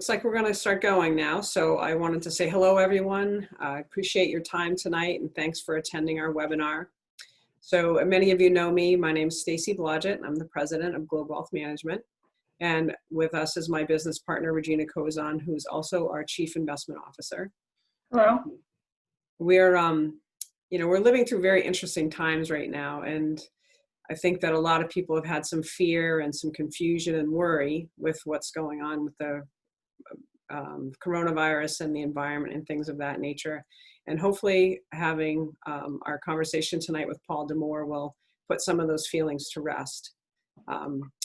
Looks like we're going to start going now. So I wanted to say hello, everyone. I appreciate your time tonight and thanks for attending our webinar. So many of you know me. My name is Stacy Blodgett. I'm the president of Global Wealth Management. And with us is my business partner, Regina Kozon, who's also our chief investment officer. Hello. We're, we're living through very interesting times right now. And I think that a lot of people have had some fear and some confusion and worry with what's going on with the coronavirus and the environment and things of that nature. And hopefully having our conversation tonight with Paul D'Amour will put some of those feelings to rest.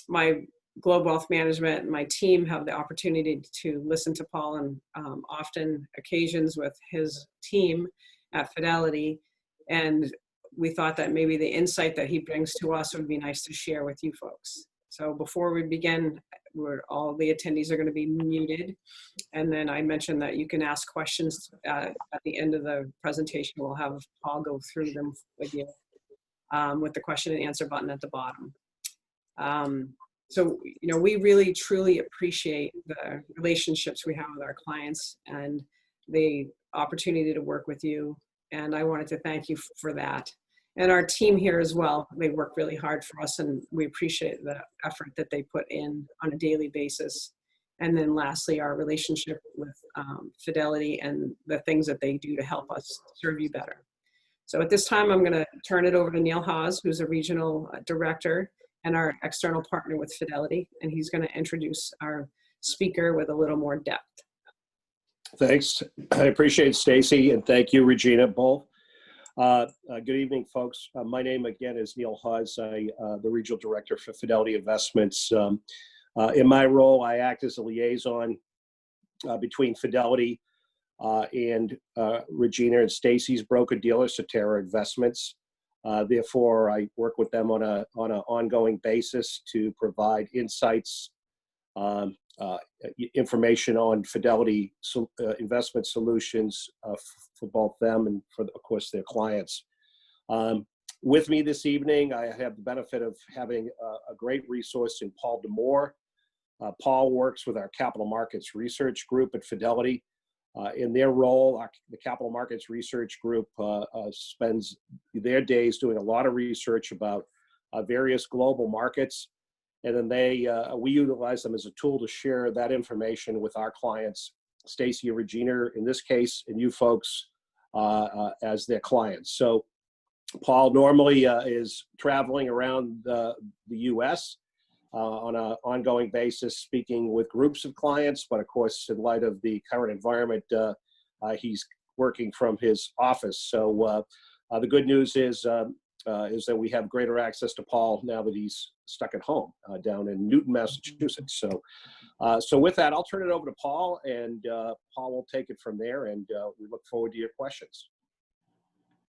My Global Wealth Management and my team have the opportunity to listen to Paul on often occasions with his team at Fidelity. And we thought that maybe the insight that he brings to us would be nice to share with you folks. So before we begin, all the attendees are going to be muted. And then I mentioned that you can ask questions at the end of the presentation. We'll have Paul go through them with you with the question and answer button at the bottom. So, we really, truly appreciate the relationships we have with our clients and the opportunity to work with you. And I wanted to thank you for that. And our team here as well, they work really hard for us and we appreciate the effort that they put in on a daily basis. And then lastly, our relationship with Fidelity and the things that they do to help us serve you better. So at this time, I'm gonna turn it over to Neil Hause, who's a regional director and our external partner with Fidelity. And he's gonna introduce our speaker with a little more depth. Thanks, I appreciate it, Stacy, and thank you, Regina, both. Good evening, folks. My name again is Neil Hause. I'm the Regional Director for Fidelity Investments. In my role, I act as a liaison between Fidelity and Regina and Stacy's broker-dealer, Cetera Investments. Therefore, I work with them on an ongoing basis to provide insights, information on Fidelity investment solutions for both them and for, of course, their clients. With me this evening, I have the benefit of having a great resource in Paul D'Amour. Paul works with our capital markets research group at Fidelity. In their role, the capital markets research group spends their days doing a lot of research about various global markets. And then we utilize them as a tool to share that information with our clients, Stacy and Regina in this case, and you folks as their clients. So Paul normally is traveling around the US on an ongoing basis, speaking with groups of clients. But of course, in light of the current environment, he's working from his office. So the good news is that we have greater access to Paul now that he's stuck at home down in Newton, Massachusetts. So with that, I'll turn it over to Paul, and Paul will take it from there, and we look forward to your questions.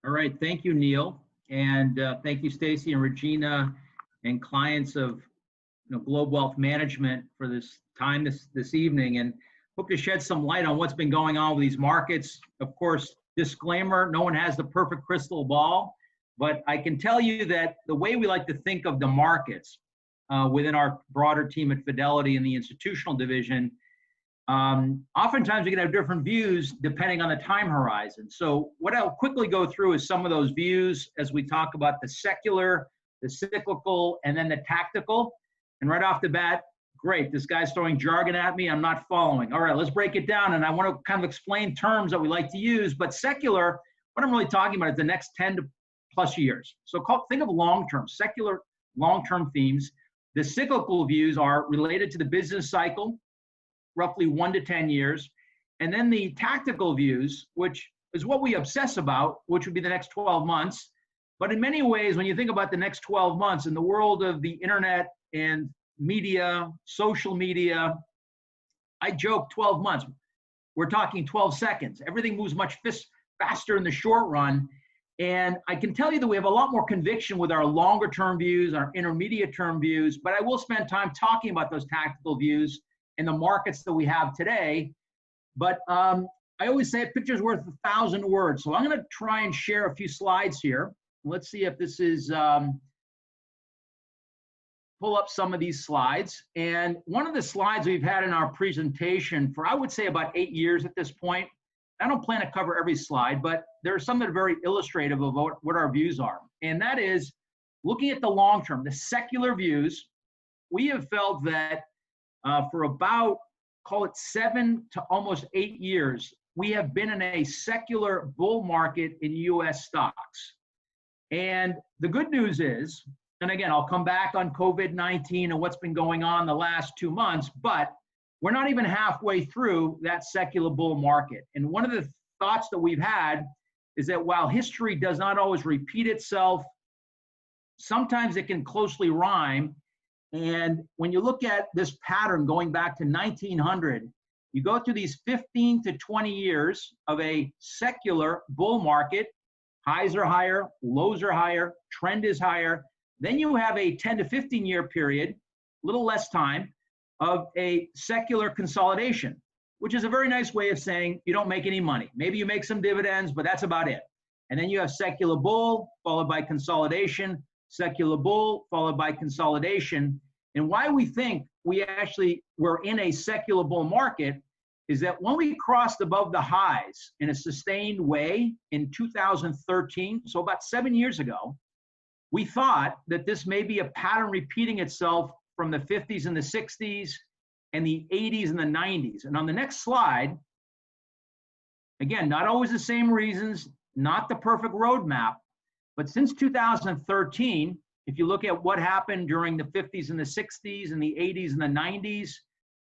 All right, thank you, Neil, and thank you, Stacy and Regina, and clients of Global Wealth Management for this time this evening, and hope to shed some light on what's been going on with these markets. Of course, disclaimer: no one has the perfect crystal ball. But I can tell you that the way we like to think of the markets within our broader team at Fidelity in the institutional division, oftentimes we can have different views depending on the time horizon. So what I'll quickly go through is some of those views as we talk about the secular, the cyclical, and then the tactical. And right off the bat, great, this guy's throwing jargon at me, I'm not following. All right, let's break it down. And I want to kind of explain terms that we like to use. But secular, what I'm really talking about is the next 10 to plus years. So think of long-term, secular long-term themes. The cyclical views are related to the business cycle, roughly 1 to 10 years. And then the tactical views, which is what we obsess about, which would be the next 12 months. But in many ways, when you think about the next 12 months in the world of the internet and media, social media, I joke 12 months. We're talking 12 seconds. Everything moves much faster in the short run. And I can tell you that we have a lot more conviction with our longer term views, our intermediate term views, but I will spend time talking about those tactical views and the markets that we have today. But I always say a picture's worth 1,000 words. So I'm going to try and share a few slides here. Let's see if this is pull up some of these slides. And one of the slides we've had in our presentation for, I would say, about 8 years at this point. I don't plan to cover every slide, but there are some that are very illustrative of what our views are. And that is looking at the long term, the secular views. We have felt that for about, call it 7 to almost 8 years, we have been in a secular bull market in US stocks. And the good news is, and again, I'll come back on COVID-19 and what's been going on the last 2 months, but we're not even halfway through that secular bull market. And one of the thoughts that we've had is that while history does not always repeat itself, sometimes it can closely rhyme. And when you look at this pattern going back to 1900, you go through these 15 to 20 years of a secular bull market, highs are higher, lows are higher, trend is higher. Then you have a 10 to 15 year period, a little less time, of a secular consolidation, which is a very nice way of saying you don't make any money. Maybe you make some dividends, but that's about it. And then you have secular bull followed by consolidation, secular bull followed by consolidation. And why we think we're in a secular bull market is that when we crossed above the highs in a sustained way in 2013, so about 7 years ago, we thought that this may be a pattern repeating itself from the 50s and the 60s and the 80s and the 90s. And on the next slide, again, not always the same reasons, not the perfect roadmap, but since 2013, if you look at what happened during the 50s and the 60s and the 80s and the 90s,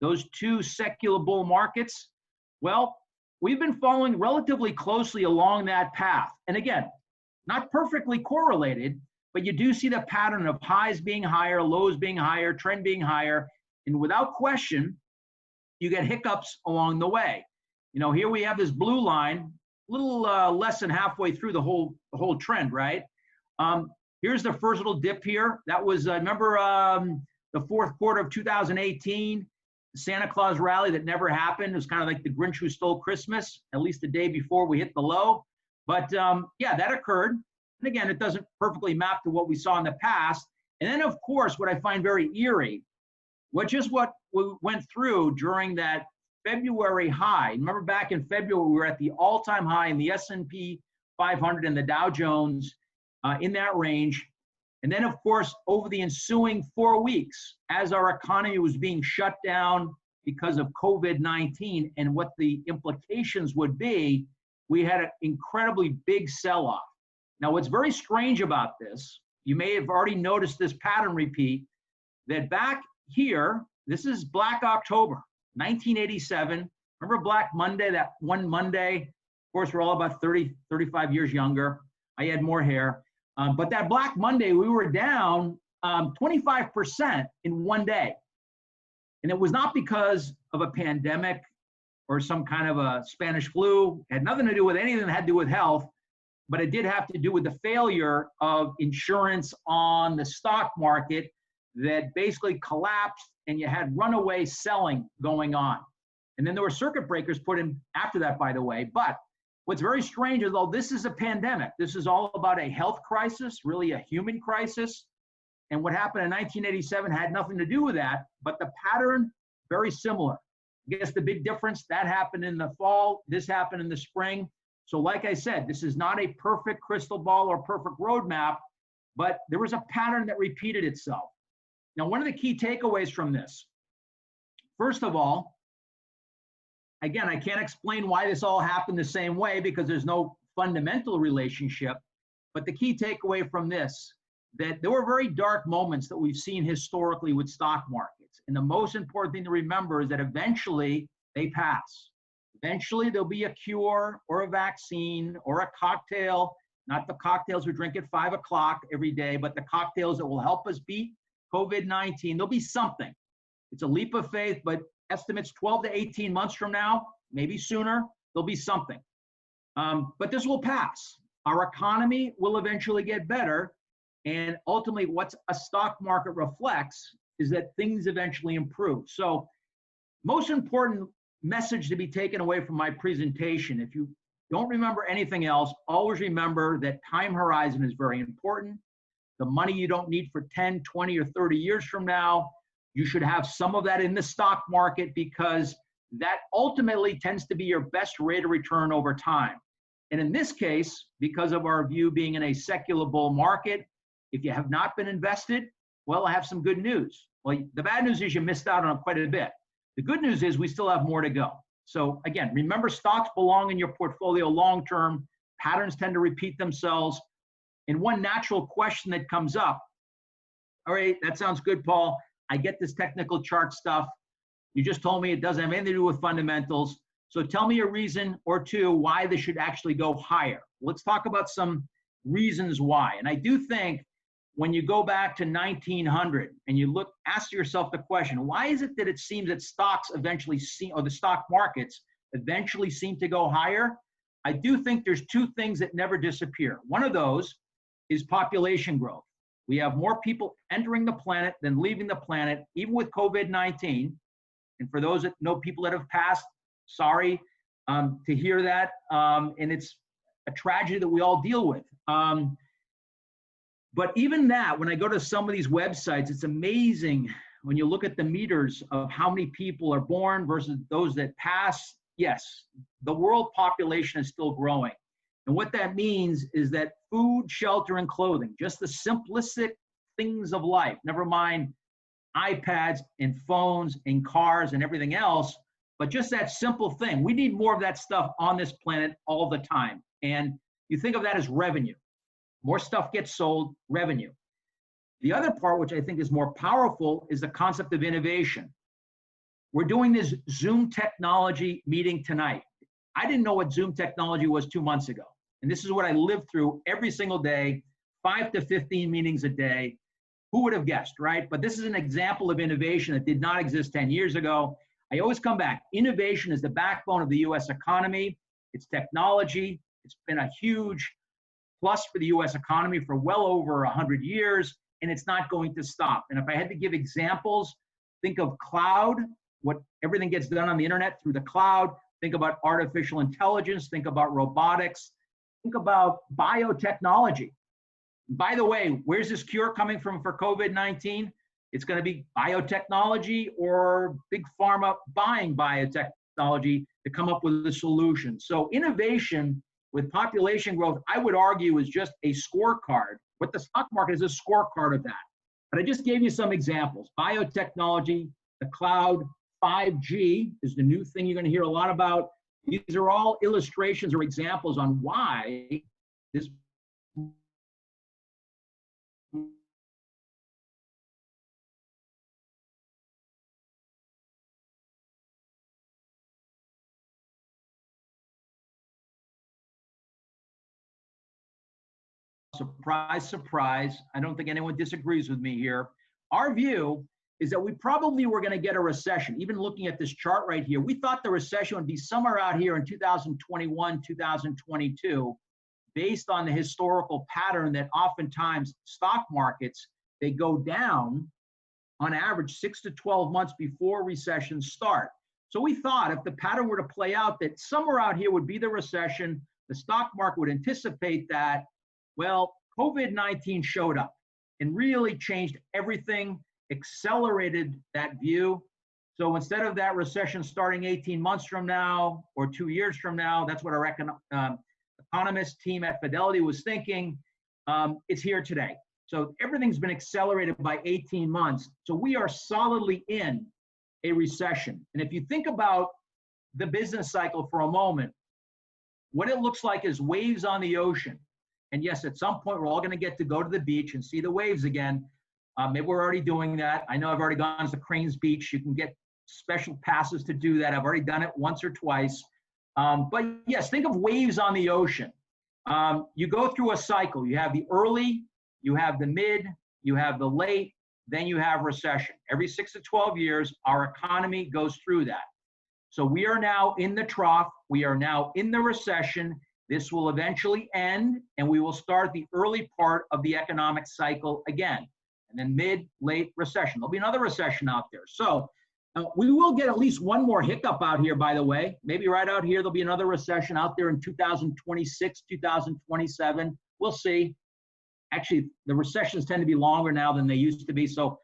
those two secular bull markets, well, we've been following relatively closely along that path. And again, not perfectly correlated, but you do see the pattern of highs being higher, lows being higher, trend being higher. And without question, you get hiccups along the way. You know, here we have this blue line, a little less than halfway through the whole trend, right? Here's the first little dip here. That was, remember the fourth quarter of 2018, the Santa Claus rally that never happened. It was kind of like the Grinch who stole Christmas, at least the day before we hit the low. But yeah, that occurred. And again, it doesn't perfectly map to what we saw in the past. And then, of course, what I find very eerie, which is what we went through during that February high. Remember back in February, we were at the all-time high in the S&P 500 and the Dow Jones in that range. And then, of course, over the ensuing 4 weeks, as our economy was being shut down because of COVID-19 and what the implications would be, we had an incredibly big sell-off. Now, what's very strange about this, you may have already noticed this pattern repeat, that back here, this is Black October, 1987. Remember Black Monday, that one Monday? Of course, we're all about 30, 35 years younger. I had more hair. But that Black Monday, we were down 25% in one day. And it was not because of a pandemic or some kind of a Spanish flu. It had nothing to do with anything that had to do with health. But it did have to do with the failure of insurance on the stock market that basically collapsed, and you had runaway selling going on. And then there were circuit breakers put in after that, by the way. But what's very strange is, though, this is a pandemic. This is all about a health crisis, really a human crisis. And what happened in 1987 had nothing to do with that, but the pattern, very similar. I guess the big difference, that happened in the fall, this happened in the spring. So like I said, this is not a perfect crystal ball or perfect roadmap, but there was a pattern that repeated itself. Now, one of the key takeaways from this, first of all, again, I can't explain why this all happened the same way because there's no fundamental relationship, but the key takeaway from this, that there were very dark moments that we've seen historically with stock markets. And the most important thing to remember is that eventually they pass. Eventually, there'll be a cure or a vaccine or a cocktail, not the cocktails we drink at 5 o'clock every day, but the cocktails that will help us beat COVID-19. There'll be something. It's a leap of faith, but estimates 12 to 18 months from now, maybe sooner, there'll be something. But this will pass. Our economy will eventually get better. And ultimately, what a stock market reflects is that things eventually improve. So most important message to be taken away from my presentation, if you don't remember anything else, always remember that time horizon is very important. the money you don't need for 10, 20, or 30 years from now. You should have some of that in the stock market because that ultimately tends to be your best rate of return over time. And in this case, because of our view being in a secular bull market, if you have not been invested, well, I have some good news. Well, the bad news is you missed out on quite a bit. The good news is we still have more to go. So again, remember, stocks belong in your portfolio long-term. Patterns tend to repeat themselves. And one natural question that comes up, all right, that sounds good, Paul. I get this technical chart stuff. You just told me it doesn't have anything to do with fundamentals. So tell me a reason or two why this should actually go higher. Let's talk about some reasons why. And I do think when you go back to 1900 and you look, ask yourself the question, why is it that it seems that stocks eventually seem, or the stock markets eventually seem to go higher? I do think there's two things that never disappear. One of those is population growth. We have more people entering the planet than leaving the planet, even with COVID-19. And for those that know people that have passed, sorry to hear that. And it's a tragedy that we all deal with. But even that, when I go to some of these websites, it's amazing when you look at the meters of how many people are born versus those that pass. Yes, the world population is still growing. And what that means is that food, shelter, and clothing, just the simplistic things of life, never mind iPads and phones and cars and everything else, but just that simple thing. We need more of that stuff on this planet all the time. And you think of that as revenue. More stuff gets sold, revenue. The other part, which I think is more powerful, is the concept of innovation. We're doing this Zoom technology meeting tonight. I didn't know what Zoom technology was 2 months ago. And this is what I live through every single day, 5 to 15 meetings a day. Who would have guessed, right? But this is an example of innovation that did not exist 10 years ago. I always come back. Innovation is the backbone of the US economy. It's technology. It's been a huge plus for the US economy for well over 100 years, and it's not going to stop. And if I had to give examples, think of cloud, what everything gets done on the internet through the cloud. Think about artificial intelligence. Think about robotics. Think about biotechnology. By the way, where's this cure coming from for COVID-19? It's going to be biotechnology or big pharma buying biotechnology to come up with a solution. So innovation with population growth, I would argue, is just a scorecard. What the stock market is a scorecard of that. But I just gave you some examples. Biotechnology, the cloud, 5G is the new thing you're going to hear a lot about. These are all illustrations or examples on why this surprise, surprise. I don't think anyone disagrees with me here. Our view is that we probably were going to get a recession. Even looking at this chart right here, we thought the recession would be somewhere out here in 2021, 2022, based on the historical pattern that oftentimes stock markets, they go down on average 6 to 12 months before recessions start. So we thought if the pattern were to play out, that somewhere out here would be the recession, the stock market would anticipate that. Well, COVID-19 showed up and really changed everything, accelerated that view. So instead of that recession starting 18 months from now or 2 years from now, that's what our economist team at Fidelity was thinking, it's here today. So everything's been accelerated by 18 months. So we are solidly in a recession. And if you think about the business cycle for a moment, what it looks like is waves on the ocean. And yes, at some point, we're all going to get to go to the beach and see the waves again. Maybe we're already doing that. I know I've already gone to Cranes Beach. You can get special passes to do that. I've already done it once or twice. But yes, think of waves on the ocean. You go through a cycle. You have the early, you have the mid, you have the late, then you have recession. Every 6 to 12 years, our economy goes through that. So we are now in the trough. We are now in the recession. This will eventually end, and we will start the early part of the economic cycle again. And then mid, late recession. There'll be another recession out there. So we will get at least one more hiccup out here, by the way. Maybe right out here, there'll be another recession out there in 2026, 2027. We'll see. Actually, the recessions tend to be longer now than they used to be. So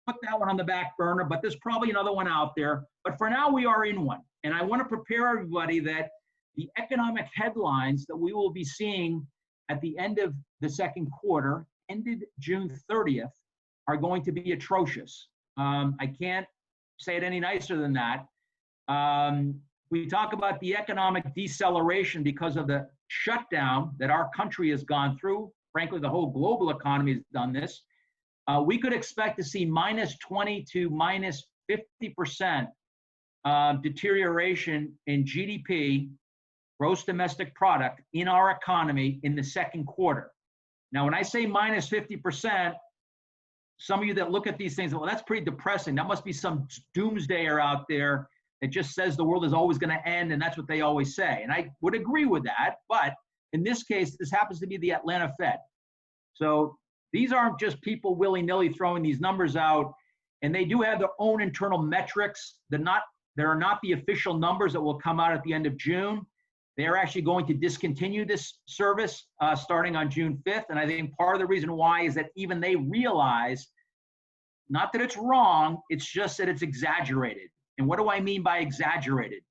put that one on the back burner, but there's probably another one out there. But for now, we are in one. And I want to prepare everybody that the economic headlines that we will be seeing at the end of the second quarter, ended June 30th, are going to be atrocious. I can't say it any nicer than that. We talk about the economic deceleration because of the shutdown that our country has gone through. Frankly, the whole global economy has done this. We could expect to see -20 to -50% deterioration in GDP, gross domestic product, in our economy in the second quarter. Now, when I say -50%, some of you that look at these things, well, that's pretty depressing. That must be some doomsdayer out there that just says the world is always going to end, and that's what they always say. And I would agree with that, but in this case, this happens to be the Atlanta Fed. So these aren't just people willy-nilly throwing these numbers out, and they do have their own internal metrics. They're not the official numbers that will come out at the end of June. They are actually going to discontinue this service starting on June 5th. And I think part of the reason why is that even they realize, not that it's wrong, it's just that it's exaggerated. And what do I mean by exaggerated?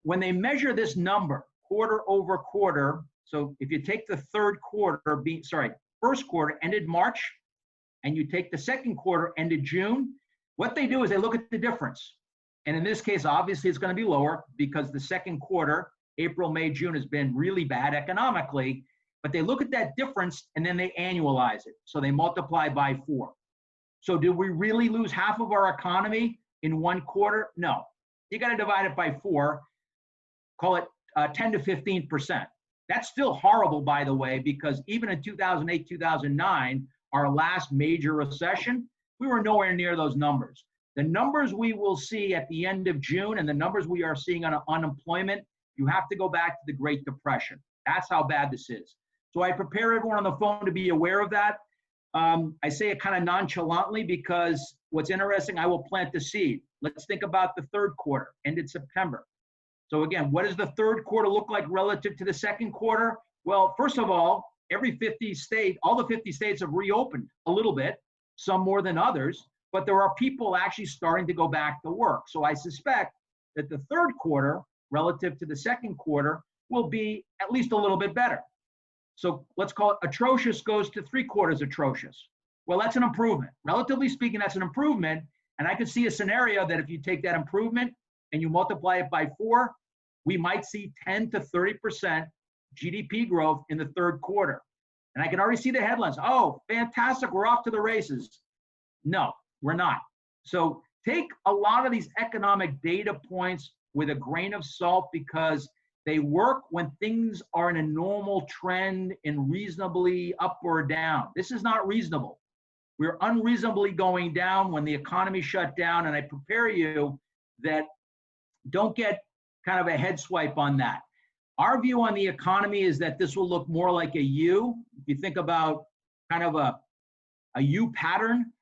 When they measure this number quarter over quarter, so if you take the first quarter ended March, and you take the second quarter ended June, what they do is they look at the difference. And in this case, obviously, it's going to be lower because the second quarter, April, May, June, has been really bad economically. But they look at that difference and then they annualize it. So they multiply by 4. So did we really lose half of our economy in one quarter? No. You got to divide it by 4, call it 10 to 15%. That's still horrible, by the way, because even in 2008, 2009, our last major recession, we were nowhere near those numbers. The numbers we will see at the end of June and the numbers we are seeing on unemployment, you have to go back to the Great Depression. That's how bad this is. So I prepare everyone on the phone to be aware of that. I say it kind of nonchalantly because what's interesting, I will plant the seed. Let's think about the third quarter, ended September. So again, what does the third quarter look like relative to the second quarter? Well, first of all, all the 50 states have reopened a little bit, some more than others. But there are people actually starting to go back to work. So I suspect that the third quarter, relative to the second quarter, will be at least a little bit better. So let's call it atrocious goes to 3/4 atrocious. Well, that's an improvement. Relatively speaking, that's an improvement. And I could see a scenario that if you take that improvement and you multiply it by 4, we might see 10 to 30% GDP growth in the third quarter. And I can already see the headlines. Oh, fantastic, we're off to the races. No. We're not. So take a lot of these economic data points with a grain of salt because they work when things are in a normal trend and reasonably up or down. This is not reasonable. We're unreasonably going down when the economy shut down, and I prepare you that don't get kind of a head swipe on that. Our view on the economy is that this will look more like a U. If you think about kind of a U pattern,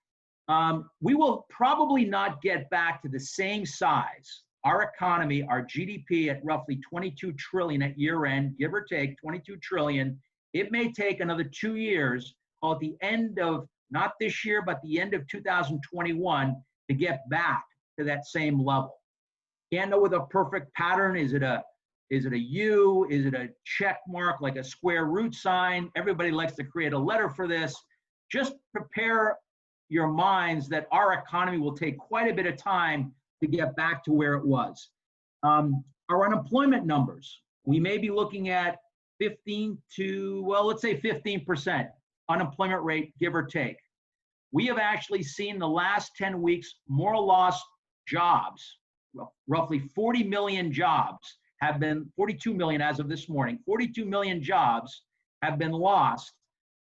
we will probably not get back to the same size. Our economy, our GDP at roughly 22 trillion at year end, give or take 22 trillion. It may take another 2 years, or at the end of, not this year, but the end of 2021 to get back to that same level. Can't know with a perfect pattern. Is it a U? Is it a check mark, like a square root sign? Everybody likes to create a letter for this. Just prepare your minds that our economy will take quite a bit of time to get back to where it was. Our unemployment numbers, we may be looking at 15% unemployment rate, give or take. We have actually seen the last 10 weeks more lost jobs. Roughly 40 million jobs have been, 42 million as of this morning, 42 million jobs have been lost,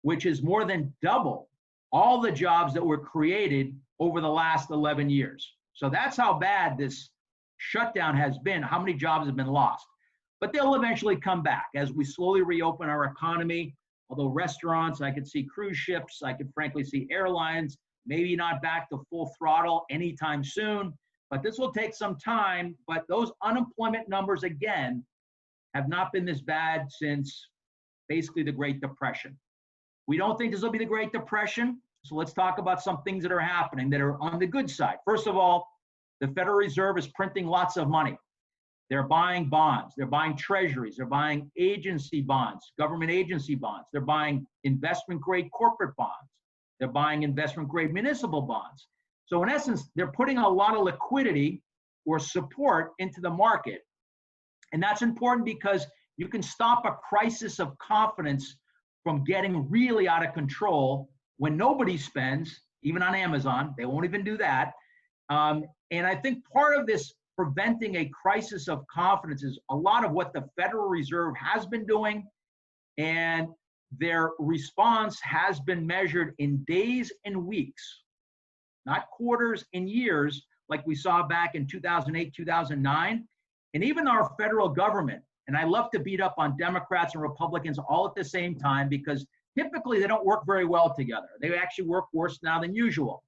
which is more than double all the jobs that were created over the last 11 years. So that's how bad this shutdown has been, how many jobs have been lost. But they'll eventually come back as we slowly reopen our economy. Although restaurants, I could see cruise ships, I could frankly see airlines, maybe not back to full throttle anytime soon, but this will take some time. But those unemployment numbers, again, have not been this bad since basically the Great Depression. We don't think this will be the Great Depression. So let's talk about some things that are happening that are on the good side. First of all, the Federal Reserve is printing lots of money. They're buying bonds. They're buying treasuries. They're buying agency bonds, government agency bonds. They're buying investment-grade corporate bonds. They're buying investment-grade municipal bonds. So in essence, they're putting a lot of liquidity or support into the market. And that's important because you can stop a crisis of confidence from getting really out of control when nobody spends, even on Amazon. They won't even do that. And I think part of this preventing a crisis of confidence is a lot of what the Federal Reserve has been doing, and their response has been measured in days and weeks, not quarters and years like we saw back in 2008, 2009. And even our federal government, and I love to beat up on Democrats and Republicans all at the same time because typically they don't work very well together. They actually work worse now than usual.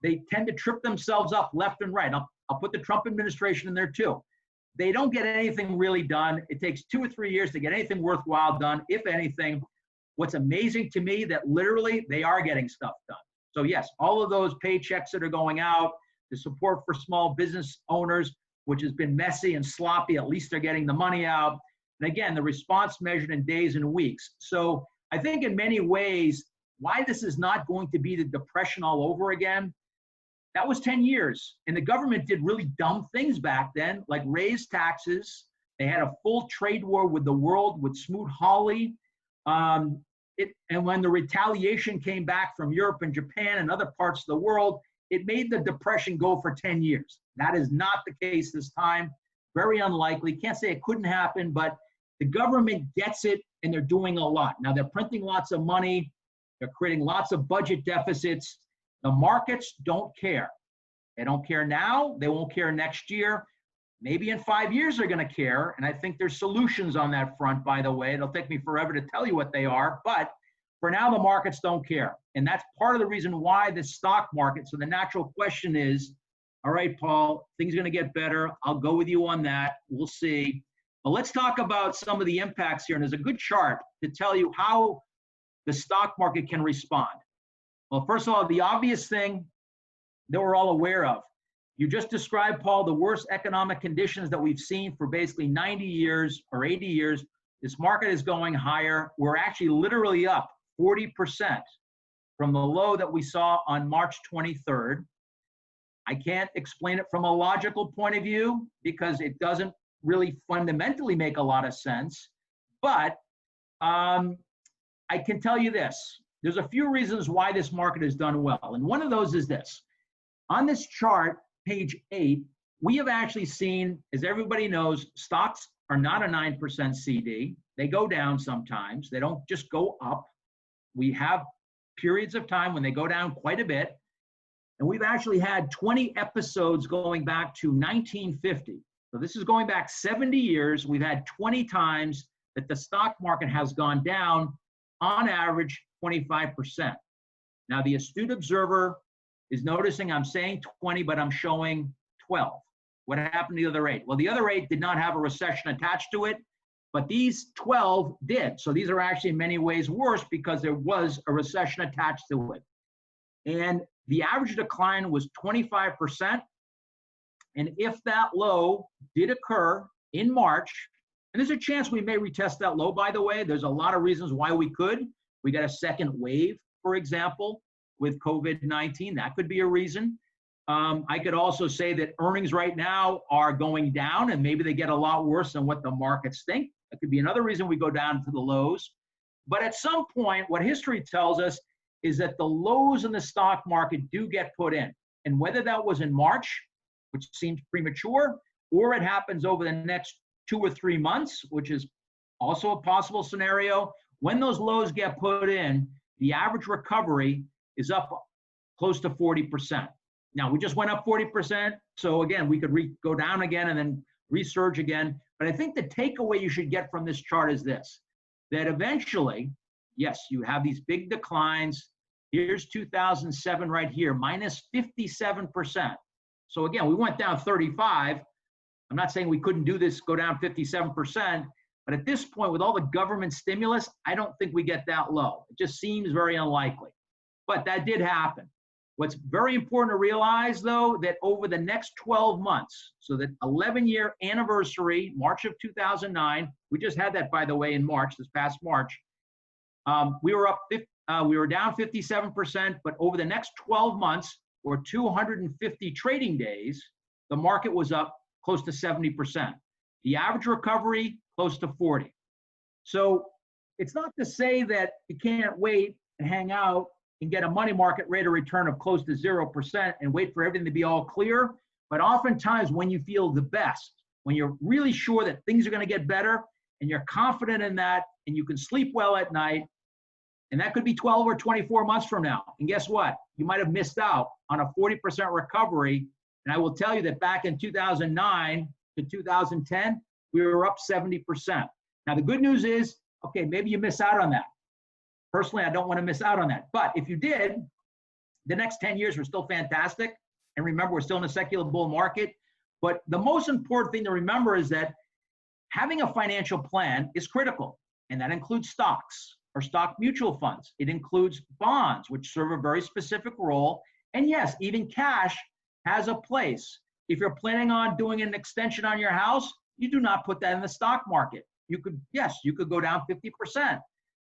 They tend to trip themselves up left and right. I'll put the Trump administration in there too. They don't get anything really done. It takes 2 or 3 years to get anything worthwhile done, if anything. What's amazing to me that literally they are getting stuff done. So yes, all of those paychecks that are going out, the support for small business owners, which has been messy and sloppy, at least they're getting the money out. And again, the response measured in days and weeks. So I think in many ways, why this is not going to be the Depression all over again, that was 10 years. And the government did really dumb things back then, like raise taxes. They had a full trade war with the world, with Smoot-Hawley. And when the retaliation came back from Europe and Japan and other parts of the world, it made the Depression go for 10 years. That is not the case this time. Very unlikely. Can't say it couldn't happen, but the government gets it and they're doing a lot. Now they're printing lots of money. They're creating lots of budget deficits. The markets don't care. They don't care now. They won't care next year. Maybe in 5 years they're going to care. And I think there's solutions on that front, by the way. It'll take me forever to tell you what they are. But for now, the markets don't care. And that's part of the reason why the stock market. So the natural question is, all right, Paul, things are going to get better. I'll go with you on that. We'll see. But let's talk about some of the impacts here. And there's a good chart to tell you how the stock market can respond. Well, first of all, the obvious thing that we're all aware of. You just described, Paul, the worst economic conditions that we've seen for basically 90 years or 80 years. This market is going higher. We're actually literally up 40% from the low that we saw on March 23rd. I can't explain it from a logical point of view because it doesn't really fundamentally make a lot of sense. But I can tell you this. There's a few reasons why this market has done well. And one of those is this. On this chart, page 8, we have actually seen, as everybody knows, stocks are not a 9% CD. They go down sometimes. They don't just go up. We have periods of time when they go down quite a bit. And we've actually had 20 episodes going back to 1950. So this is going back 70 years. We've had 20 times that the stock market has gone down, on average, 25%. Now, the astute observer is noticing I'm saying 20, but I'm showing 12. What happened to the other 8? Well, the other 8 did not have a recession attached to it, but these 12 did. So these are actually in many ways worse because there was a recession attached to it. And the average decline was 25%. And if that low did occur in March, and there's a chance we may retest that low, by the way. There's a lot of reasons why we could. We got a second wave, for example, with COVID-19. That could be a reason. I could also say that earnings right now are going down, and maybe they get a lot worse than what the markets think. That could be another reason we go down to the lows. But at some point, what history tells us is that the lows in the stock market do get put in. And whether that was in March, which seems premature, or it happens over the next 2 or 3 months, which is also a possible scenario, when those lows get put in, the average recovery is up close to 40%. Now, we just went up 40%. So again, we could go down again and then resurge again. But I think the takeaway you should get from this chart is this, that eventually, yes, you have these big declines. Here's 2007 right here, minus 57%. So again, we went down 35. I'm not saying we couldn't do this, go down 57%, But at this point, with all the government stimulus, I don't think we get that low. It just seems very unlikely. But that did happen. What's very important to realize, though, that over the next 12 months, so that 11-year anniversary, March of 2009, we just had that, by the way, in March, this past March, we were down 57%, but over the next 12 months, or 250 trading days, the market was up close to 70%. The average recovery, close to 40. So it's not to say that you can't wait and hang out and get a money market rate of return of close to 0% and wait for everything to be all clear. But oftentimes when you feel the best, when you're really sure that things are going to get better and you're confident in that and you can sleep well at night, and that could be 12 or 24 months from now. And guess what? You might have missed out on a 40% recovery. And I will tell you that back in 2009 to 2010, we were up 70%. Now, the good news is, okay, maybe you miss out on that. Personally, I don't want to miss out on that. But if you did, the next 10 years were still fantastic. And remember, we're still in a secular bull market. But the most important thing to remember is that having a financial plan is critical. And that includes stocks or stock mutual funds. It includes bonds, which serve a very specific role. And yes, even cash has a place. If you're planning on doing an extension on your house, you do not put that in the stock market. You could, yes, you could go down 50%.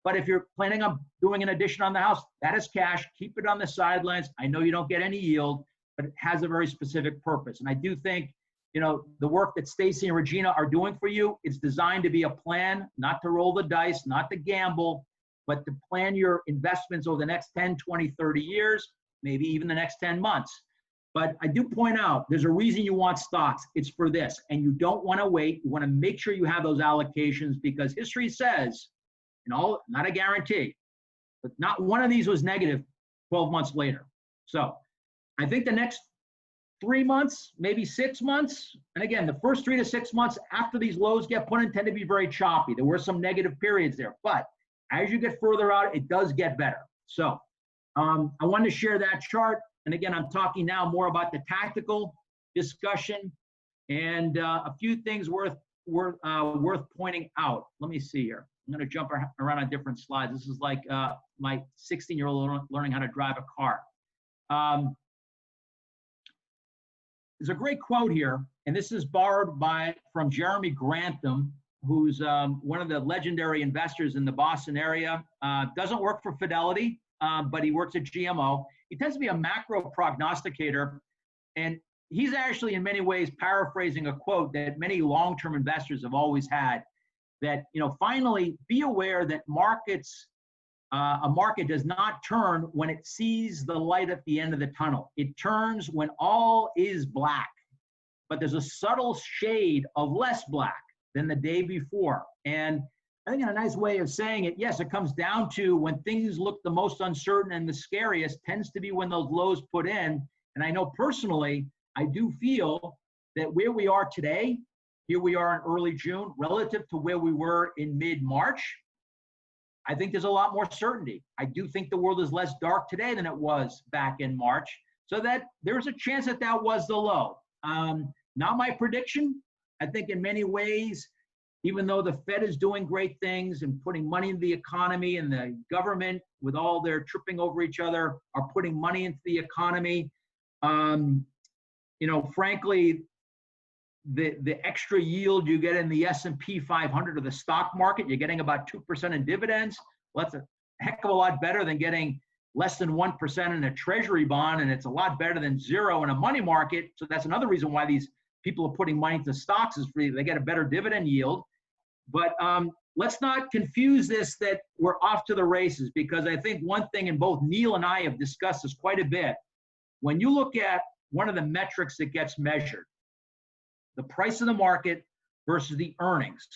But if you're planning on doing an addition on the house, that is cash. Keep it on the sidelines. I know you don't get any yield, but it has a very specific purpose. And I do think, you know, the work that Stacy and Regina are doing for you is designed to be a plan, not to roll the dice, not to gamble, but to plan your investments over the next 10, 20, 30 years, maybe even the next 10 months. But I do point out, there's a reason you want stocks. It's for this. And you don't want to wait. You want to make sure you have those allocations because history says, you know, not a guarantee, but not one of these was negative 12 months later. So I think the next 3 months, maybe 6 months, and again, the first 3 to 6 months after these lows get put in tend to be very choppy. There were some negative periods there, but as you get further out, it does get better. So I wanted to share that chart. And again, I'm talking now more about the tactical discussion and a few things worth pointing out. Let me see here. I'm going to jump around on different slides. This is like my 16-year-old learning how to drive a car. There's a great quote here, and this is borrowed from Jeremy Grantham, who's one of the legendary investors in the Boston area. Doesn't work for Fidelity, but he works at GMO. He tends to be a macro prognosticator, and he's actually in many ways paraphrasing a quote that many long-term investors have always had, that, you know, finally be aware that a market does not turn when it sees the light at the end of the tunnel. It turns when all is black, but there's a subtle shade of less black than the day before. And I think in a nice way of saying it, yes, it comes down to when things look the most uncertain and the scariest tends to be when those lows put in. And I know personally, I do feel that where we are today, here we are in early June, relative to where we were in mid-March, I think there's a lot more certainty. I do think the world is less dark today than it was back in March, so that there's a chance that that was the low. Not my prediction. I think in many ways, even though the Fed is doing great things and putting money into the economy, and the government, with all their tripping over each other, are putting money into the economy, you know, frankly, the extra yield you get in the S&P 500 or the stock market, you're getting about 2% in dividends. Well, that's a heck of a lot better than getting less than 1% in a treasury bond, and it's a lot better than 0 in a money market. So that's another reason why these people are putting money into stocks, is they get a better dividend yield. But let's not confuse this that we're off to the races, because I think one thing, and both Neil and I have discussed this quite a bit, when you look at one of the metrics that gets measured, the price of the market versus the earnings.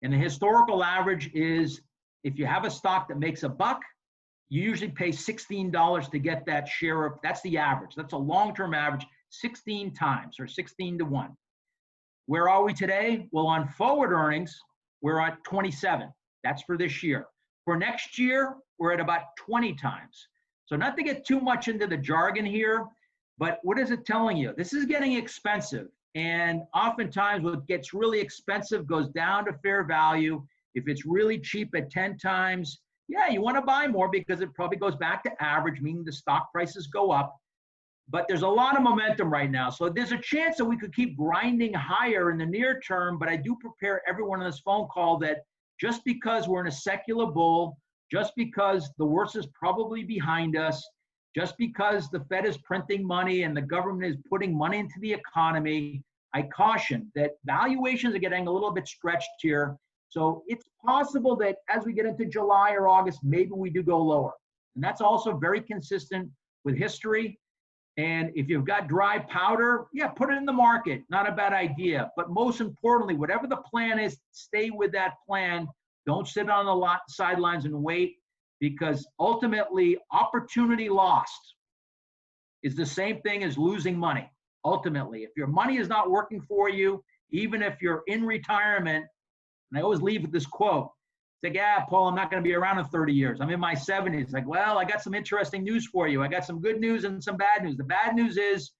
And the historical average is, if you have a stock that makes $1, you usually pay $16 to get that share of, that's the average. That's a long-term average, 16 times, or 16 to 1. Where are we today? Well, on forward earnings, we're at 27. That's for this year. For next year, we're at about 20 times. So not to get too much into the jargon here, but what is it telling you? This is getting expensive. And oftentimes what gets really expensive goes down to fair value. If it's really cheap at 10 times, yeah, you want to buy more because it probably goes back to average, meaning the stock prices go up. But there's a lot of momentum right now. So there's a chance that we could keep grinding higher in the near term, but I do prepare everyone on this phone call that just because we're in a secular bull, just because the worst is probably behind us, just because the Fed is printing money and the government is putting money into the economy, I caution that valuations are getting a little bit stretched here. So it's possible that as we get into July or August, maybe we do go lower. And that's also very consistent with history. And if you've got dry powder, yeah, put it in the market. Not a bad idea. But most importantly, whatever the plan is, stay with that plan. Don't sit on the sidelines and wait, because ultimately opportunity lost is the same thing as losing money. Ultimately, if your money is not working for you, even if you're in retirement, and I always leave with this quote, it's like, yeah, Paul, I'm not going to be around in 30 years. I'm in my 70s. Like, well, I got some interesting news for you. I got some good news and some bad news. The bad news is,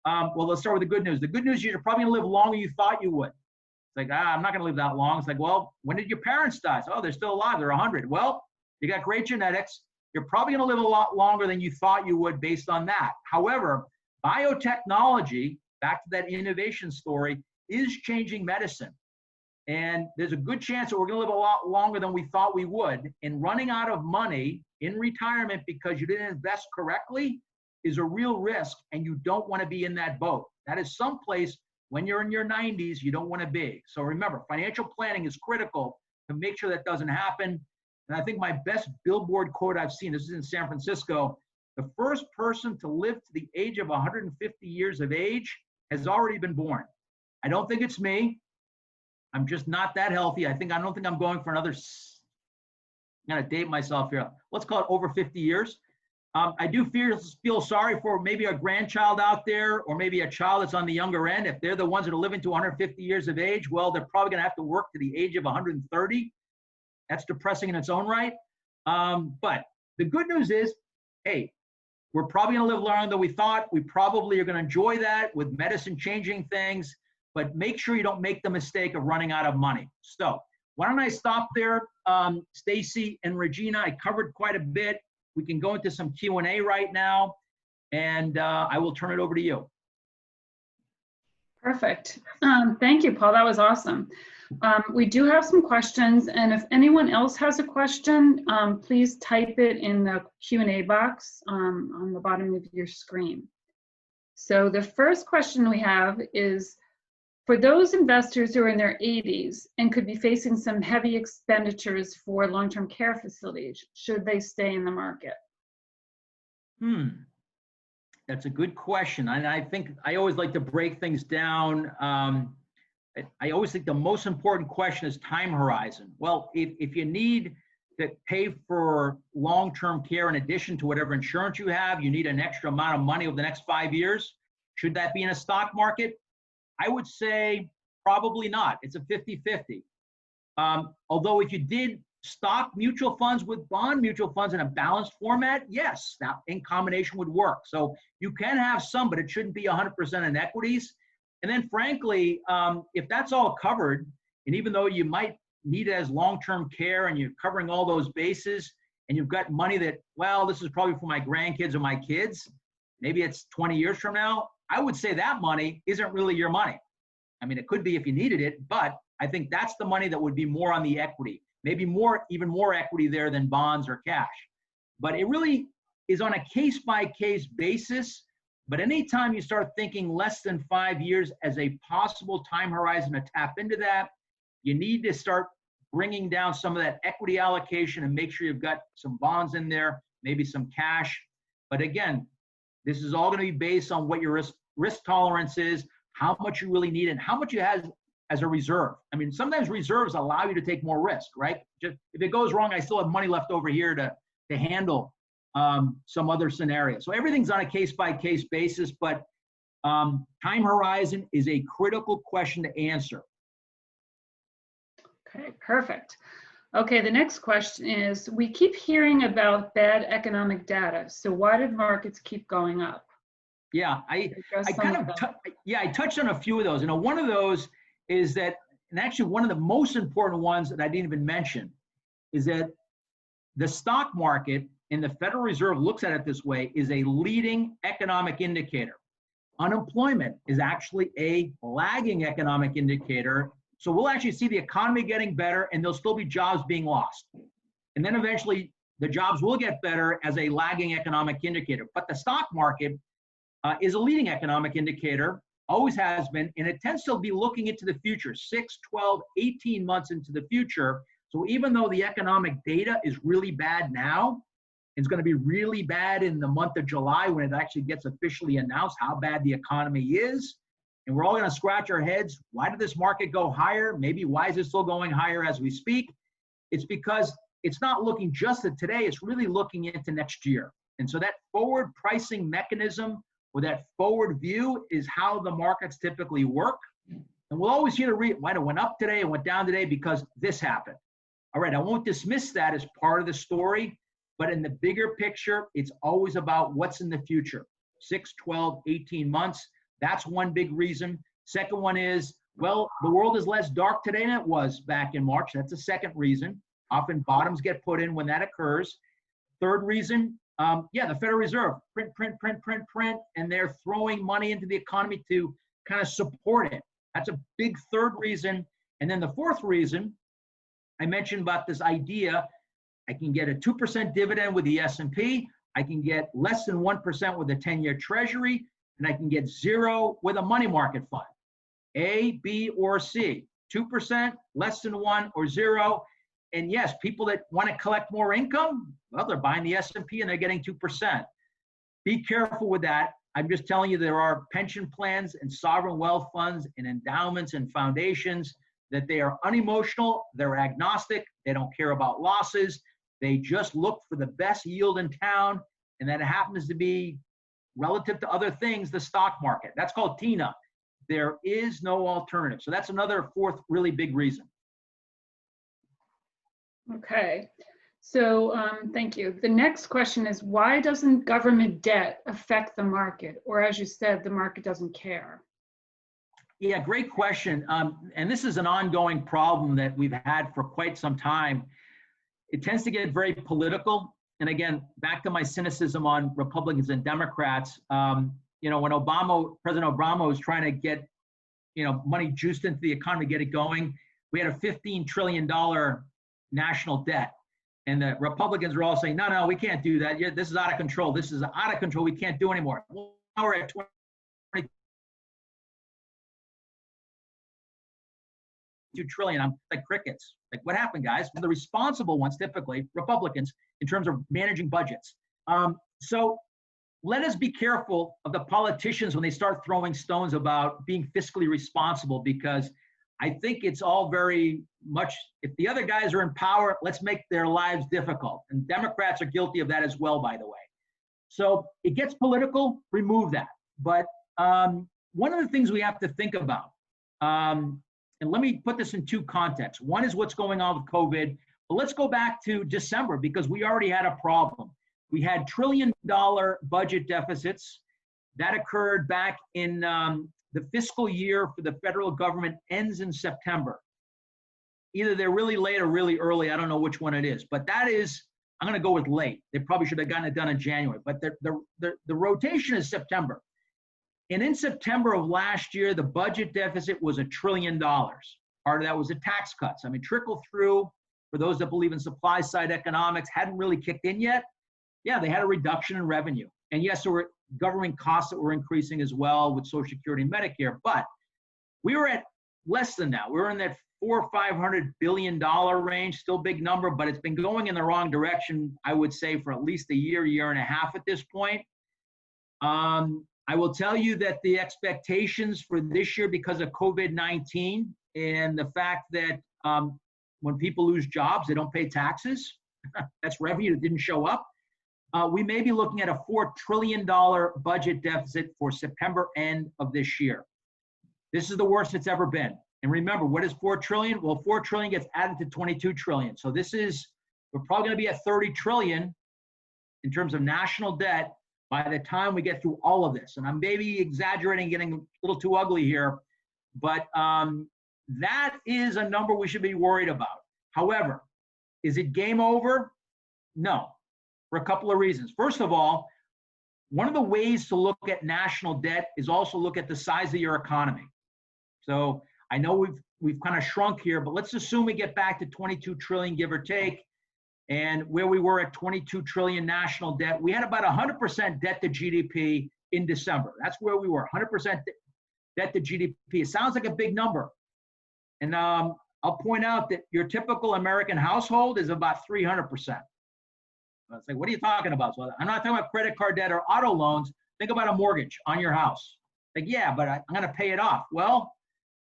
well, let's start with the good news. The good news is you're probably going to live longer than you thought you would. It's like, I'm not going to live that long. It's like, well, when did your parents die? Oh, they're still alive. They're 100. Well, you got great genetics. You're probably going to live a lot longer than you thought you would based on that. However, biotechnology, back to that innovation story, is changing medicine. And there's a good chance that we're going to live a lot longer than we thought we would. And running out of money in retirement because you didn't invest correctly is a real risk, and you don't want to be in that boat. That is someplace when you're in your 90s you don't want to be. So remember, financial planning is critical to make sure that doesn't happen. And I think my best billboard quote I've seen, this is in San Francisco, the first person to live to the age of 150 years of age has already been born. I don't think it's me. I'm just not that healthy. I don't think I'm going for another, I'm going to date myself here. Let's call it over 50 years. I do feel sorry for maybe a grandchild out there, or maybe a child that's on the younger end. If they're the ones that are living to 150 years of age, well, they're probably going to have to work to the age of 130. That's depressing in its own right. But the good news is, hey, we're probably going to live longer than we thought. We probably are going to enjoy that with medicine changing things. But make sure you don't make the mistake of running out of money. So why don't I stop there? Stacy and Regina, I covered quite a bit. We can go into some Q&A right now, and I will turn it over to you. Perfect. Thank you, Paul. That was awesome. We do have some questions, and if anyone else has a question, please type it in the Q&A box on the bottom of your screen. So the first question we have is, for those investors who are in their 80s and could be facing some heavy expenditures for long-term care facilities, should they stay in the market? That's a good question. And I think I always like to break things down. I always think the most important question is time horizon. Well, if you need to pay for long-term care in addition to whatever insurance you have, you need an extra amount of money over the next 5 years. Should that be in a stock market? I would say probably not. It's a 50-50. Although if you did stock mutual funds with bond mutual funds in a balanced format, yes, that in combination would work. So you can have some, but it shouldn't be 100% in equities. And then frankly, if that's all covered, and even though you might need it as long-term care and you're covering all those bases, and you've got money that, well, this is probably for my grandkids or my kids, maybe it's 20 years from now, I would say that money isn't really your money. I mean, it could be if you needed it, but I think that's the money that would be more on the equity, maybe even more equity there than bonds or cash. But it really is on a case-by-case basis. But anytime you start thinking less than 5 years as a possible time horizon to tap into that, you need to start bringing down some of that equity allocation and make sure you've got some bonds in there, maybe some cash. But again, this is all going to be based on what your risk tolerance is, how much you really need, and how much you have as a reserve. I mean, sometimes reserves allow you to take more risk, right? Just if it goes wrong, I still have money left over here to handle some other scenario. So everything's on a case-by-case basis, but time horizon is a critical question to answer. Okay, perfect. Okay, the next question is, we keep hearing about bad economic data, so why did markets keep going up? Yeah, I Address some kind of of, them. I touched on a few of those. One of those is that, and actually one of the most important ones that I didn't even mention, is that the stock market, and the Federal Reserve looks at it this way, is a leading economic indicator. Unemployment is actually a lagging economic indicator. So we'll actually see the economy getting better, and there'll still be jobs being lost. And then eventually the jobs will get better as a lagging economic indicator. But the stock market is a leading economic indicator, always has been, and it tends to be looking into the future, 6, 12, 18 months into the future. So even though the economic data is really bad now, it's going to be really bad in the month of July when it actually gets officially announced how bad the economy is. And we're all going to scratch our heads. Why did this market go higher? Maybe why is it still going higher as we speak? It's because it's not looking just at today, it's really looking into next year. And so that forward pricing mechanism, or that forward view, is how the markets typically work. And we'll always hear why it went up today and went down today because this happened. All right, I won't dismiss that as part of the story, but in the bigger picture, it's always about what's in the future. 6, 12, 18 months, that's one big reason. Second one is, well, the world is less dark today than it was back in March. That's a second reason. Often bottoms get put in when that occurs. Third reason, the Federal Reserve, print, and they're throwing money into the economy to kind of support it. That's a big third reason. And then the fourth reason, I mentioned about this idea, I can get a 2% dividend with the S&P, I can get less than 1% with a 10-year treasury, and I can get 0 with a money market fund. A, B, or C. 2%, less than 1, or 0. And yes, people that want to collect more income, well, they're buying the S&P and they're getting 2%. Be careful with that. I'm just telling you, there are pension plans and sovereign wealth funds and endowments and foundations that they are unemotional, they're agnostic, they don't care about losses, they just look for the best yield in town, and that happens to be, relative to other things, the stock market. That's called TINA. There is no alternative. So that's another fourth really big reason. Okay, so thank you. The next question is, why doesn't government debt affect the market? Or as you said, the market doesn't care? Yeah, great question. And this is an ongoing problem that we've had for quite some time. It tends to get very political. And again, back to my cynicism on Republicans and Democrats, when President Obama was trying to get, money juiced into the economy, get it going, we had a $15 trillion national debt. And the Republicans were all saying, no, we can't do that. This is out of control. This is out of control. We can't do anymore. Well, now we're at 22 trillion. I'm like crickets. Like, what happened, guys? The responsible ones, typically Republicans, in terms of managing budgets. So let us be careful of the politicians when they start throwing stones about being fiscally responsible, because I think it's all very much, if the other guys are in power, let's make their lives difficult. And Democrats are guilty of that as well, by the way. So it gets political, remove that. But one of the things we have to think about, and let me put this in two contexts. One is what's going on with COVID, but let's go back to December, because we already had a problem. We had $1 trillion budget deficits. That occurred back in the fiscal year for the federal government ends in September. Either they're really late or really early. I don't know which one it is, but that is, I'm going to go with late. They probably should have gotten it done in January, but the rotation is September. And in September of last year, the budget deficit was $1 trillion. Part of that was the tax cuts. I mean, trickle through, for those that believe in supply side economics, hadn't really kicked in yet. Yeah, they had a reduction in revenue. And yes, there were government costs that were increasing as well with Social Security and Medicare, but we were at less than that. We were in that $400 or $500 billion range, still big number, but it's been going in the wrong direction, I would say, for at least a year and a half at this point. I will tell you that the expectations for this year, because of COVID-19 and the fact that when people lose jobs, they don't pay taxes, that's revenue that didn't show up. We may be looking at a $4 trillion budget deficit for September end of this year. This is the worst it's ever been. And remember, what is $4 trillion? Well, $4 trillion gets added to $22 trillion. So we're probably going to be at $30 trillion in terms of national debt by the time we get through all of this. And I'm maybe exaggerating, getting a little too ugly here, but that is a number we should be worried about. However, is it game over? No, for a couple of reasons. First of all, one of the ways to look at national debt is also look at the size of your economy. So I know we've kind of shrunk here, but let's assume we get back to 22 trillion, give or take, and where we were at 22 trillion national debt, we had about 100% debt to GDP in December. That's where we were, 100% debt to GDP. It sounds like a big number. And I'll point out that your typical American household is about 300%. It's like, what are you talking about? So I'm not talking about credit card debt or auto loans. Think about a mortgage on your house. Like, yeah, but I'm going to pay it off. Well,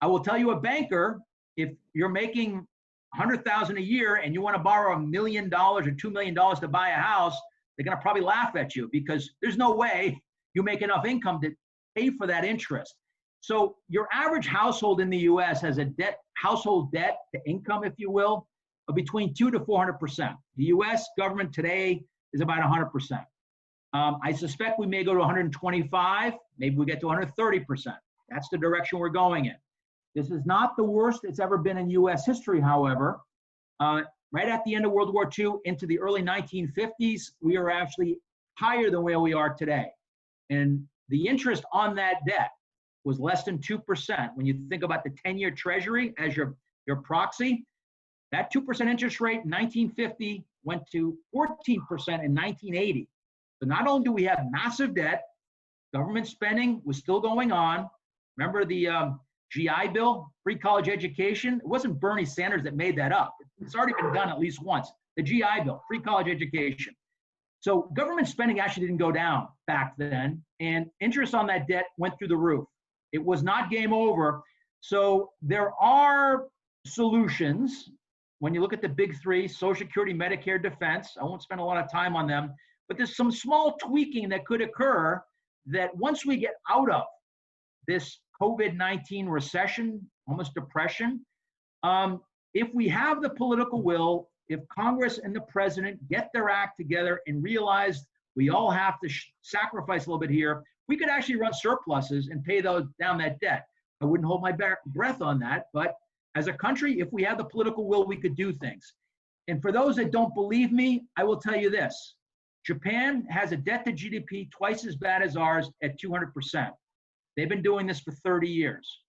I will tell you, a banker, if you're making $100,000 a year and you want to borrow $1 million or $2 million to buy a house, they're going to probably laugh at you because there's no way you make enough income to pay for that interest. So your average household in the U.S. has a household debt to income, if you will, of between 200 to 400%. The U.S. government today is about 100%. I suspect we may go to 125, maybe we get to 130%. That's the direction we're going in. This is not the worst it's ever been in U.S. history, however. Right at the end of World War II into the early 1950s, we are actually higher than where we are today. And the interest on that debt was less than 2%. When you think about the 10-year Treasury as your proxy, that 2% interest rate in 1950 went to 14% in 1980. So not only do we have massive debt, government spending was still going on. Remember the GI Bill, free college education? It wasn't Bernie Sanders that made that up. It's already been done at least once. The GI Bill, free college education. So government spending actually didn't go down back then, and interest on that debt went through the roof. It was not game over. So there are solutions. When you look at the big three, Social Security, Medicare, Defense, I won't spend a lot of time on them, but there's some small tweaking that could occur that once we get out of this COVID-19 recession, almost depression, if we have the political will, if Congress and the president get their act together and realize we all have to sacrifice a little bit here, we could actually run surpluses and pay down that debt. I wouldn't hold my breath on that, but as a country, if we have the political will, we could do things. And for those that don't believe me, I will tell you this. Japan has a debt to GDP twice as bad as ours at 200%. They've been doing this for 30 years.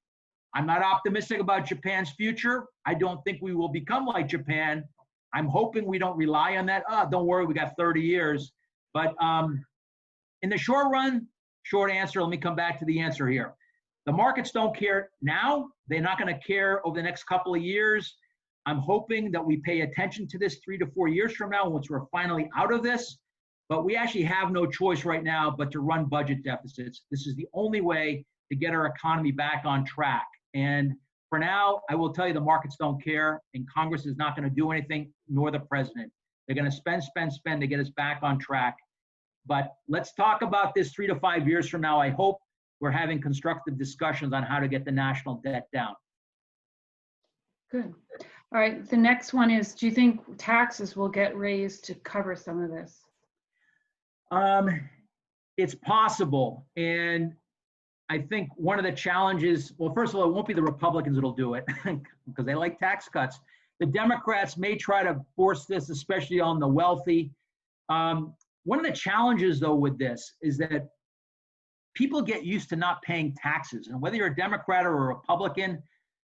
I'm not optimistic about Japan's future. I don't think we will become like Japan. I'm hoping we don't rely on that. Don't worry, we got 30 years. But in the short run, short answer, let me come back to the answer here. The markets don't care now. They're not going to care over the next couple of years. I'm hoping that we pay attention to this 3 to 4 years from now once we're finally out of this. But we actually have no choice right now but to run budget deficits. This is the only way to get our economy back on track. And for now, I will tell you the markets don't care, and Congress is not going to do anything, nor the president. They're going to spend to get us back on track. But let's talk about this 3 to 5 years from now. I hope we're having constructive discussions on how to get the national debt down. Good. All right, the next one is, do you think taxes will get raised to cover some of this? It's possible. And I think one of the challenges, well, first of all, it won't be the Republicans that'll do it because they like tax cuts. The Democrats may try to force this, especially on the wealthy. One of the challenges, though, with this is that people get used to not paying taxes. And whether you're a Democrat or a Republican,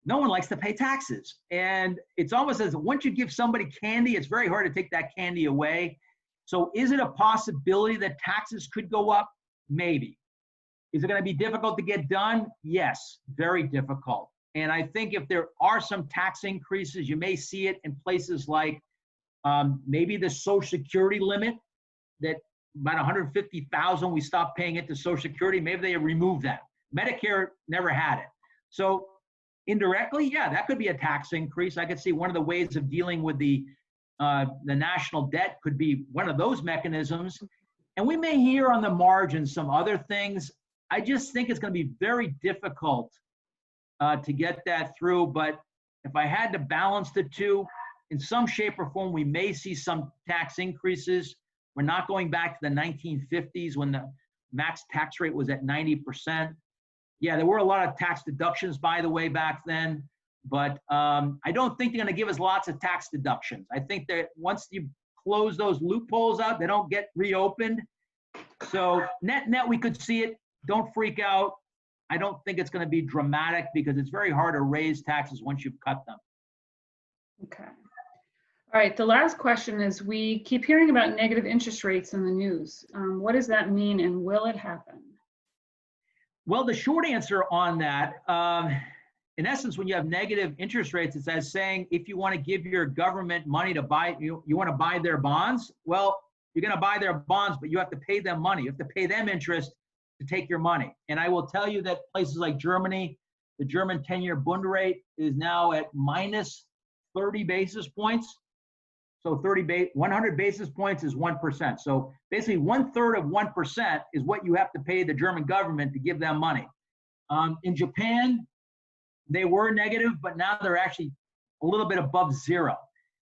no one likes to pay taxes. And it's almost as once you give somebody candy, it's very hard to take that candy away. So is it a possibility that taxes could go up? Maybe. Is it going to be difficult to get done? Yes, very difficult. And I think if there are some tax increases, you may see it in places like maybe the Social Security limit, that about 150,000 we stopped paying it to Social Security. Maybe they remove that. Medicare never had it. So indirectly, yeah, that could be a tax increase. I could see one of the ways of dealing with the national debt could be one of those mechanisms. And we may hear on the margin some other things. I just think it's going to be very difficult to get that through. But if I had to balance the two, in some shape or form, we may see some tax increases, We're not going back to the 1950s when the max tax rate was at 90%. Yeah, there were a lot of tax deductions, by the way, back then, but I don't think they're going to give us lots of tax deductions. I think that once you close those loopholes out, they don't get reopened. So net, we could see it. Don't freak out. I don't think it's going to be dramatic because it's very hard to raise taxes once you've cut them. Okay. All right, the last question is, we keep hearing about negative interest rates in the news. What does that mean, and will it happen? Well, the short answer on that, in essence, when you have negative interest rates, it's as saying, if you want to give your government money to buy, you want to buy their bonds, well, you're going to buy their bonds, but you have to pay them money. You have to pay them interest to take your money. And I will tell you that places like Germany, the German 10-year Bund rate is now at minus 30 basis points. So 100 basis points is 1%. So basically 1/3 of 1% is what you have to pay the German government to give them money. In Japan, they were negative, but now they're actually a little bit above zero.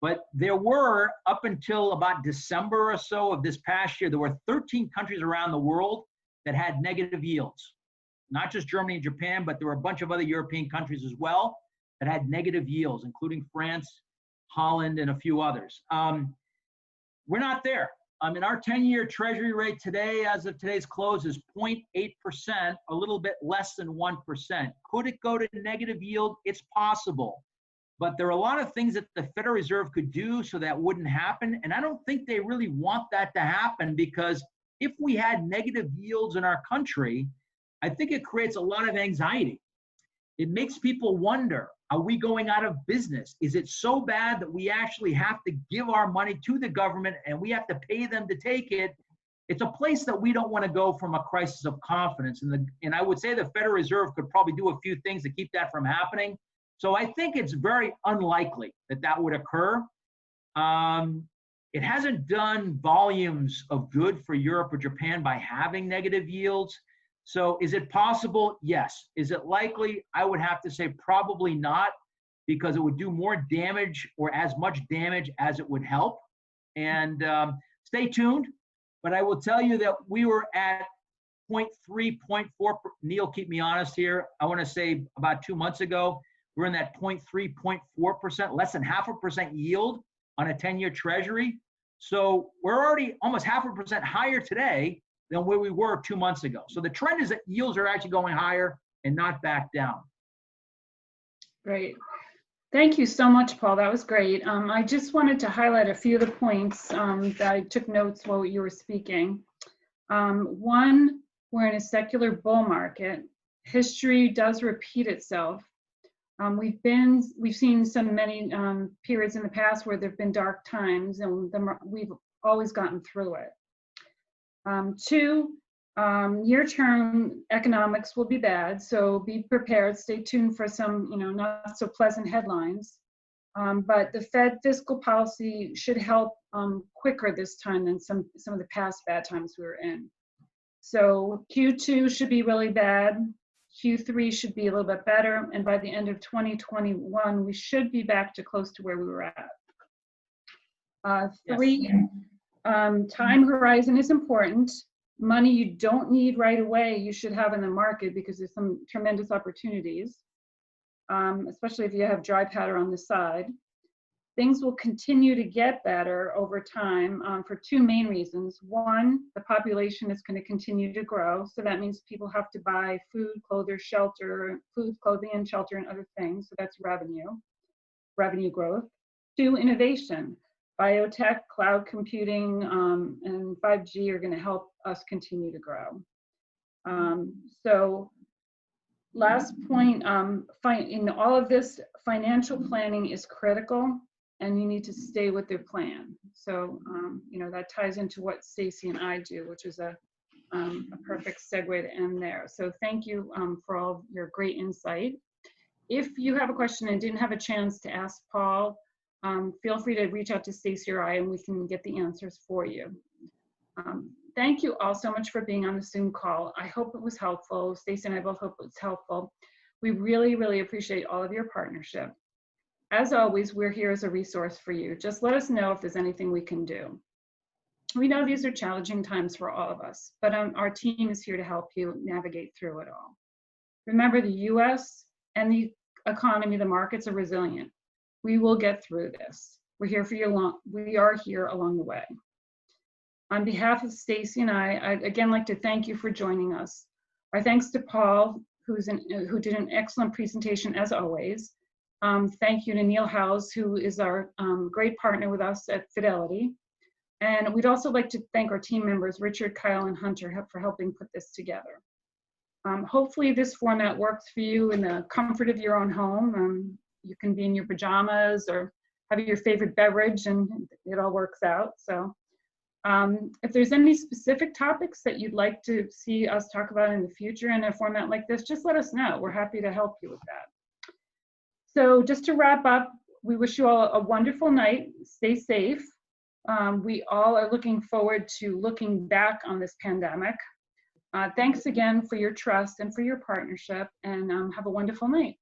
But there were, up until about December or so of this past year, there were 13 countries around the world that had negative yields. Not just Germany and Japan, but there were a bunch of other European countries as well that had negative yields, including France, Holland, and a few others. We're not there. I mean, our 10-year Treasury rate today, as of today's close, is 0.8%, a little bit less than 1%. Could it go to negative yield? It's possible. But there are a lot of things that the Federal Reserve could do so that wouldn't happen. And I don't think they really want that to happen, because if we had negative yields in our country, I think it creates a lot of anxiety. It makes people wonder, are we going out of business? Is it so bad that we actually have to give our money to the government and we have to pay them to take it? It's a place that we don't want to go from a crisis of confidence. And I would say the Federal Reserve could probably do a few things to keep that from happening. So I think it's very unlikely that that would occur. It hasn't done volumes of good for Europe or Japan by having negative yields. So is it possible? Yes. Is it likely? I would have to say probably not, because it would do more damage, or as much damage as it would help. And stay tuned. But I will tell you that we were at 0.3, 0.4. Neil, keep me honest here. I want to say about 2 months ago, we're in that 0.3, 0.4%, less than 0.5% yield on a 10-year Treasury. So we're already almost 0.5% higher today than where we were 2 months ago. So the trend is that yields are actually going higher and not back down. Great. Thank you so much, Paul. That was great. I just wanted to highlight a few of the points that I took notes while you were speaking. One, we're in a secular bull market. History does repeat itself. We've seen many periods in the past where there've been dark times, and we've always gotten through it. Two, near-term economics will be bad, so be prepared. Stay tuned for some, not so pleasant headlines. But the Fed fiscal policy should help quicker this time than some of the past bad times we were in. So Q2 should be really bad. Q3 should be a little bit better, and by the end of 2021, we should be back to close to where we were at. Three, time horizon is important. Money you don't need right away, you should have in the market, because there's some tremendous opportunities, especially if you have dry powder on the side. Things will continue to get better over time for two main reasons. One, the population is going to continue to grow. So that means people have to buy food, clothing, and shelter, and other things. So that's revenue growth. Two, innovation. Biotech, cloud computing, and 5G are going to help us continue to grow. So last point, in all of this, financial planning is critical, and you need to stay with their plan. So, that ties into what Stacy and I do, which is a perfect segue to end there. So thank you for all your great insight. If you have a question and didn't have a chance to ask Paul, feel free to reach out to Stacy or I, and we can get the answers for you. Thank you all so much for being on the Zoom call. I hope it was helpful. Stacy and I both hope it was helpful. We really, really appreciate all of your partnership. As always, we're here as a resource for you. Just let us know if there's anything we can do. We know these are challenging times for all of us, but our team is here to help you navigate through it all. Remember, the US and the economy, the markets are resilient. We will get through this. We're here for you we are here along the way. On behalf of Stacy and I'd again like to thank you for joining us. Our thanks to Paul, who did an excellent presentation as always. Thank you to Neil Hause, who is our great partner with us at Fidelity. And we'd also like to thank our team members, Richard, Kyle, and Hunter, for helping put this together. Hopefully this format works for you in the comfort of your own home. You can be in your pajamas or have your favorite beverage and it all works out. So if there's any specific topics that you'd like to see us talk about in the future in a format like this, just let us know. We're happy to help you with that. So just to wrap up, we wish you all a wonderful night. Stay safe. We all are looking forward to looking back on this pandemic. Thanks again for your trust and for your partnership, and have a wonderful night.